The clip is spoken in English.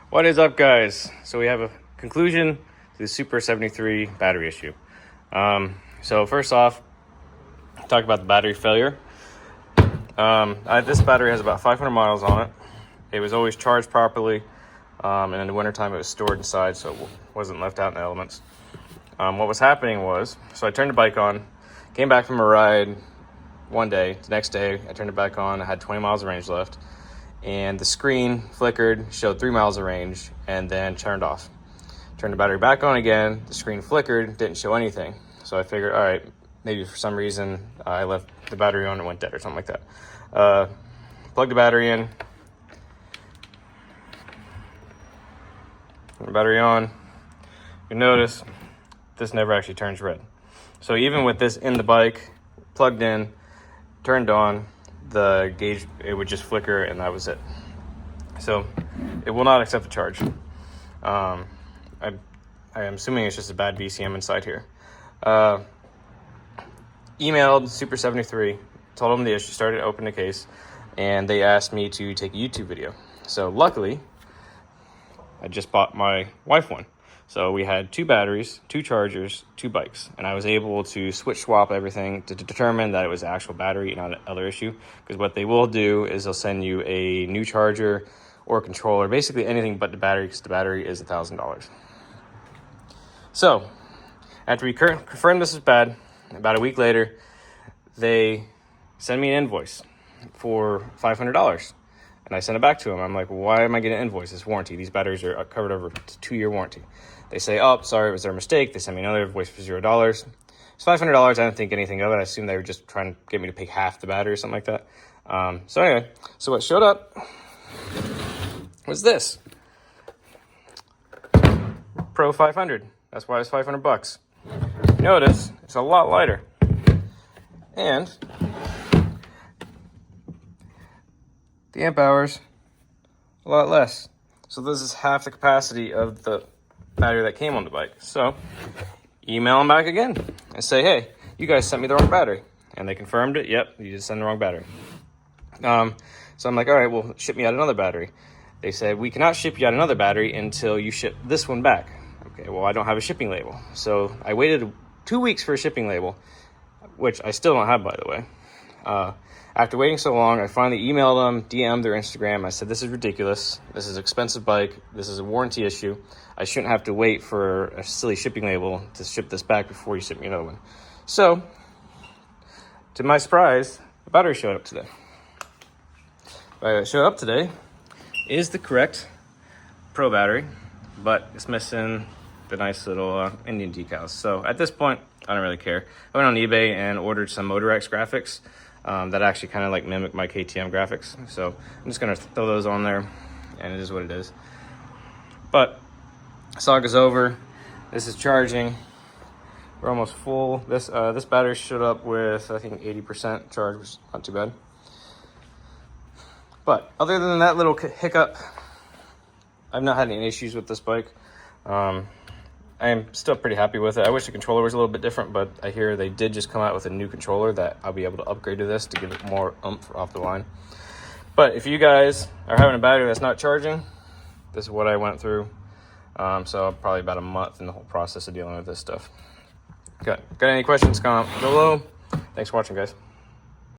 What is up, guys? So we have a conclusion to the Super 73 battery issue. So first off, talk about the battery failure. This battery has about 500 miles on it. It was always charged properly, and in the wintertime it was stored inside, so it wasn't left out in the elements. What was happening was, so I turned the bike on, came back from a ride one day. The next day, I turned it back on. I had 20 miles of range left. And the screen flickered, showed 3 miles of range, and then turned off. Turned the battery back on again, the screen flickered, didn't show anything. So I figured, all right, maybe for some reason I left the battery on and went dead or something like that. Plugged the battery in. Turn the battery on. You notice this never actually turns red. So even with this in the bike, plugged in, turned on, the gauge, it would just flicker, and that was it. So it will not accept the charge. I am assuming it's just a bad VCM inside here. Emailed Super73, told them the issue, started to open the case, and they asked me to take a YouTube video. So luckily, I just bought my wife one. So we had 2 batteries, 2 chargers, 2 bikes, and I was able to switch swap everything to determine that it was the actual battery, not another issue. Because what they will do is they'll send you a new charger or controller, basically anything but the battery, because the battery is $1,000. So after we confirmed this is bad, about a week later, they send me an invoice for $500. And I sent it back to them. I'm like, why am I getting an invoice? It's warranty. These batteries are covered over a 2-year warranty. They say, oh, sorry, it was their mistake. They sent me another invoice for $0. It's $500. I didn't think anything of it. I assumed they were just trying to get me to pay half the battery or something like that. So anyway, so what showed up was this. Pro 500. That's why it's $500. Notice, it's a lot lighter. And the amp hours, a lot less. So this is half the capacity of the battery that came on the bike. So email them back again and say, hey, you guys sent me the wrong battery. And they confirmed it. Yep, you just sent the wrong battery. So I'm like, all right, well, ship me out another battery. They said, we cannot ship you out another battery until you ship this one back. Okay, well, I don't have a shipping label. So I waited 2 weeks for a shipping label, which I still don't have, by the way. After waiting so long, I finally emailed them, DM'd their Instagram. I said, this is ridiculous. This is an expensive bike. This is a warranty issue. I shouldn't have to wait for a silly shipping label to ship this back before you ship me another one. So, to my surprise, the battery showed up today. The battery that showed up today is the correct Pro battery, but it's missing the nice little Indian decals. So at this point, I don't really care. I went on eBay and ordered some Motorex graphics that actually kind of like mimic my KTM graphics. So I'm just gonna throw those on there, and it is what it is. But saga's over. This is charging. We're almost full. This battery showed up with, I think, 80% charge, which is not too bad. But other than that little hiccup, I've not had any issues with this bike. I am still pretty happy with it. I wish the controller was a little bit different, but I hear they did just come out with a new controller that I'll be able to upgrade to this to give it more oomph off the line. But if you guys are having a battery that's not charging, this is what I went through. So probably about a month in the whole process of dealing with this stuff. Got any questions, comment below. Thanks for watching, guys.